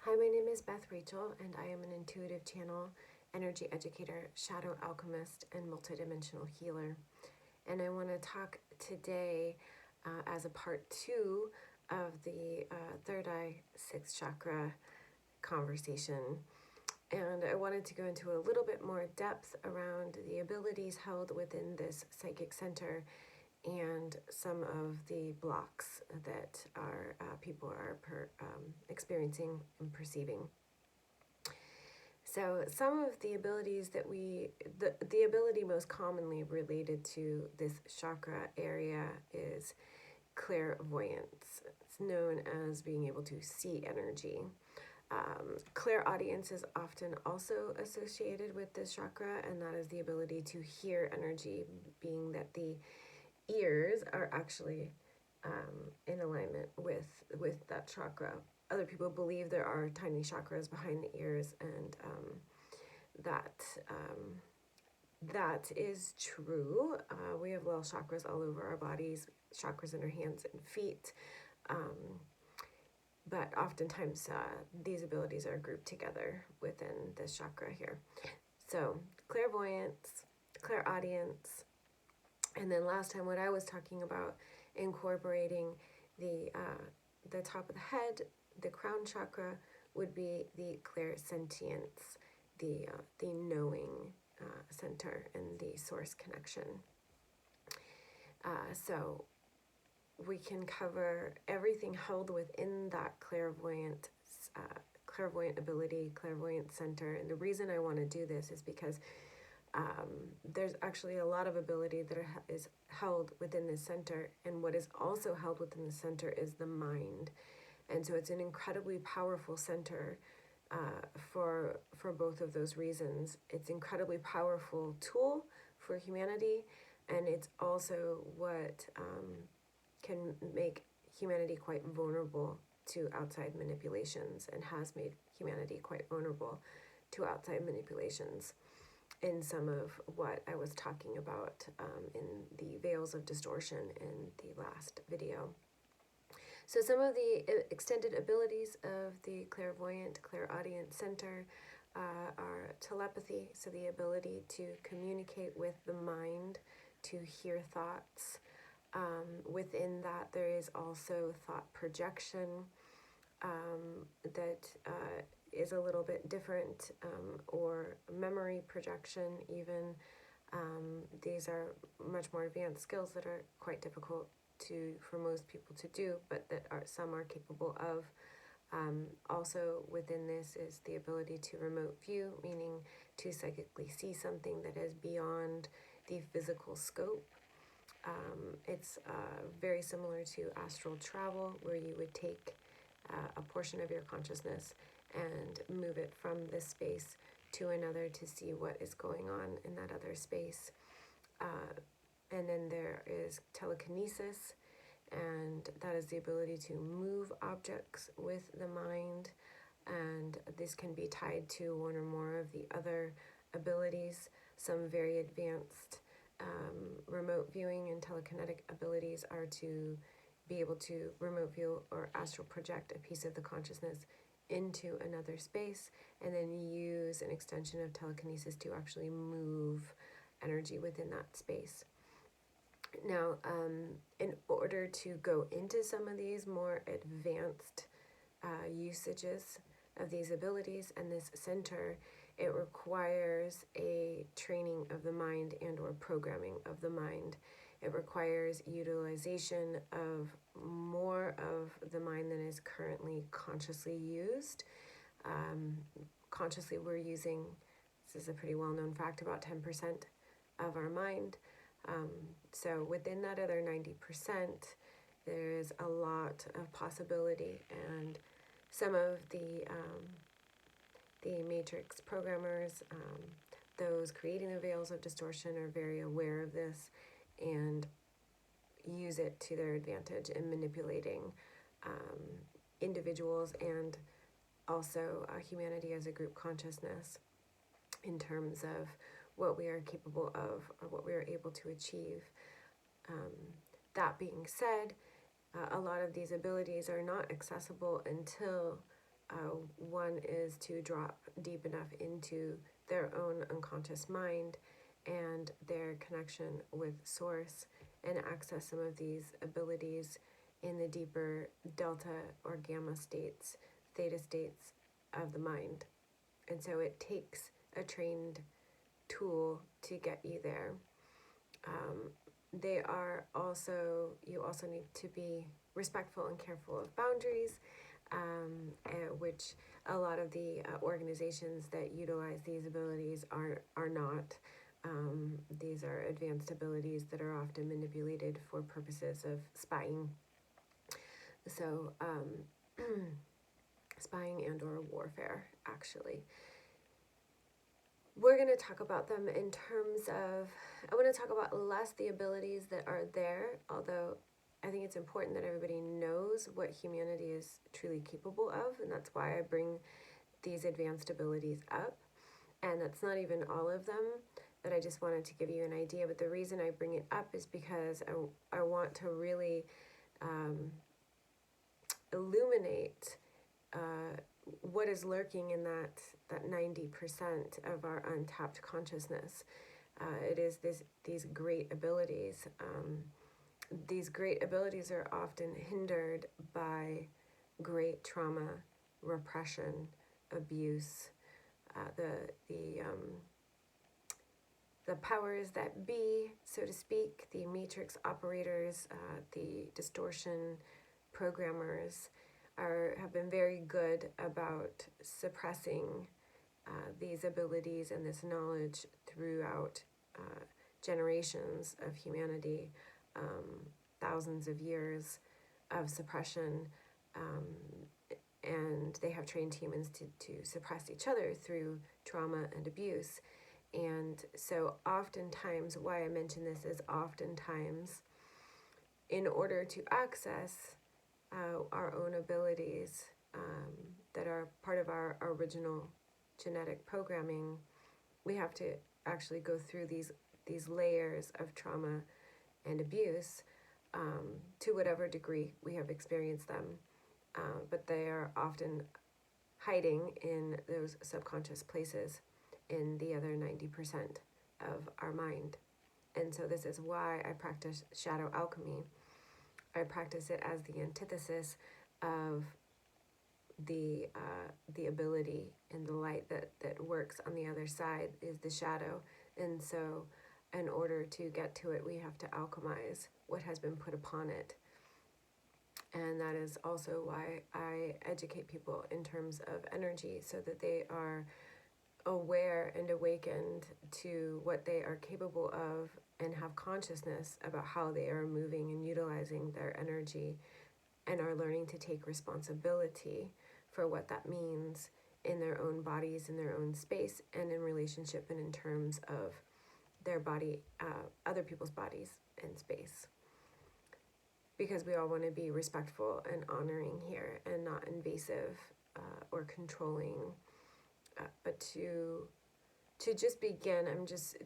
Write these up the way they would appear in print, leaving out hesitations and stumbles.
Hi, my name is Beth Rachel, and I am an intuitive channel, energy educator, shadow alchemist, and multidimensional healer. And I want to talk today as a part two of the third eye, sixth chakra conversation. And I wanted to go into a little bit more depth around the abilities held within this psychic center and some of the blocks that our people are experiencing and perceiving. So some of the abilities that the ability most commonly related to this chakra area is clairvoyance. It's known as being able to see energy. Clairaudience is often also associated with this chakra, and that is the ability to hear energy, being that the ears are actually in alignment with that chakra. Other people believe there are tiny chakras behind the ears, and that that is true. We have little chakras all over our bodies, chakras in our hands and feet. But oftentimes these abilities are grouped together within this chakra here. So clairvoyance, clairaudience, and then last time what I was talking about, incorporating the top of the head, the crown chakra, would be the clairsentience, the knowing center and the source connection. So we can cover everything held within that clairvoyant ability, clairvoyant center. And the reason I want to do this is because there's actually a lot of ability that is held within the center, and what is also held within the center is the mind. And so it's an incredibly powerful center for both of those reasons. It's an incredibly powerful tool for humanity, and it's also what can make humanity quite vulnerable to outside manipulations, and has made humanity quite vulnerable to outside manipulations in some of what I was talking about in the veils of distortion in the last video. So some of the extended abilities of the clairvoyant, clairaudient center are telepathy, so the ability to communicate with the mind, to hear thoughts. Within that, there is also thought projection that is a little bit different, or memory projection even. These are much more advanced skills that are quite difficult for most people to do, but that some are capable of. Also within this is the ability to remote view, meaning to psychically see something that is beyond the physical scope. It's very similar to astral travel, where you would take a portion of your consciousness and move it from this space to another to see what is going on in that other space. And then there is telekinesis, and that is the ability to move objects with the mind, and this can be tied to one or more of the other abilities. Some very advanced remote viewing and telekinetic abilities are to be able to remote view or astral project a piece of the consciousness into another space, and then use an extension of telekinesis to actually move energy within that space. Now, in order to go into some of these more advanced usages of these abilities and this center, it requires a training of the mind and or programming of the mind. It requires utilization of more of the mind than is currently consciously used. Consciously, we're using, this is a pretty well-known fact, about 10% of our mind. So within that other 90%, there is a lot of possibility, and some of the matrix programmers, those creating the veils of distortion, are very aware of this and use it to their advantage in manipulating individuals and also humanity as a group consciousness in terms of what we are capable of or what we are able to achieve. That being said, a lot of these abilities are not accessible until One is to drop deep enough into their own unconscious mind and their connection with source and access some of these abilities in the deeper delta or gamma states, theta states of the mind. And so it takes a trained tool to get you there. You also need to be respectful and careful of boundaries, which a lot of the organizations that utilize these abilities are not. These are advanced abilities that are often manipulated for purposes of spying. So, spying and or warfare, actually. We're going to talk about them in terms of, I want to talk about less the abilities that are there, although I think it's important that everybody knows what humanity is truly capable of, and that's why I bring these advanced abilities up. And that's not even all of them, but I just wanted to give you an idea. But the reason I bring it up is because I want to really illuminate what is lurking in that 90% of our untapped consciousness. It is these great abilities. These great abilities are often hindered by great trauma, repression, abuse. The powers that be, so to speak, the matrix operators, the distortion programmers, have been very good about suppressing these abilities and this knowledge throughout generations of humanity, thousands of years of suppression, and they have trained humans to suppress each other through trauma and abuse. And so oftentimes, why I mention this is oftentimes, in order to access our own abilities that are part of our original genetic programming, we have to actually go through these layers of trauma and abuse to whatever degree we have experienced them. But they are often hiding in those subconscious places in the other 90% of our mind. And so this is why I practice shadow alchemy. I practice it as the antithesis of the ability and the light that works on the other side is the shadow. And so in order to get to it, we have to alchemize what has been put upon it. And that is also why I educate people in terms of energy, so that they are aware and awakened to what they are capable of and have consciousness about how they are moving and utilizing their energy, and are learning to take responsibility for what that means in their own bodies, in their own space, and in relationship and in terms of their body, other people's bodies and space. Because we all want to be respectful and honoring here, and not invasive or controlling, but to just begin, I'm just,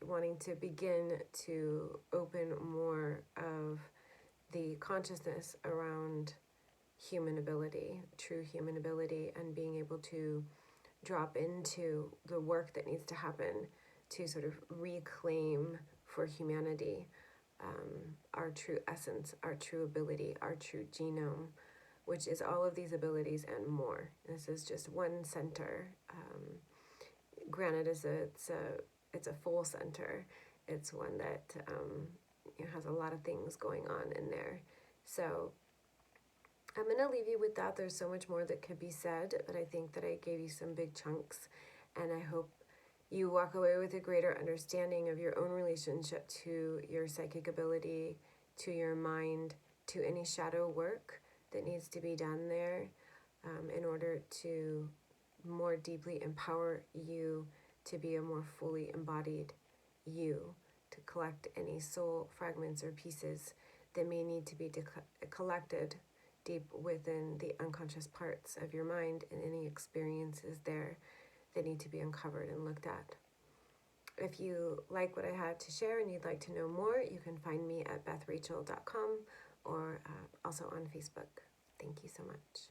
wanting to begin to open more of the consciousness around human ability, true human ability, and being able to drop into the work that needs to happen to sort of reclaim for humanity our true essence, our true ability, our true genome, which is all of these abilities and more. This is just one center. Granted, it's a full center. It's one that has a lot of things going on in there. So I'm going to leave you with that. There's so much more that could be said, but I think that I gave you some big chunks, and I hope you walk away with a greater understanding of your own relationship to your psychic ability, to your mind, to any shadow work that needs to be done there in order to more deeply empower you to be a more fully embodied you, to collect any soul fragments or pieces that may need to be collected deep within the unconscious parts of your mind, and any experiences there that need to be uncovered and looked at. If you like what I had to share and you'd like to know more, you can find me at bethrachel.com or also on Facebook. Thank you so much.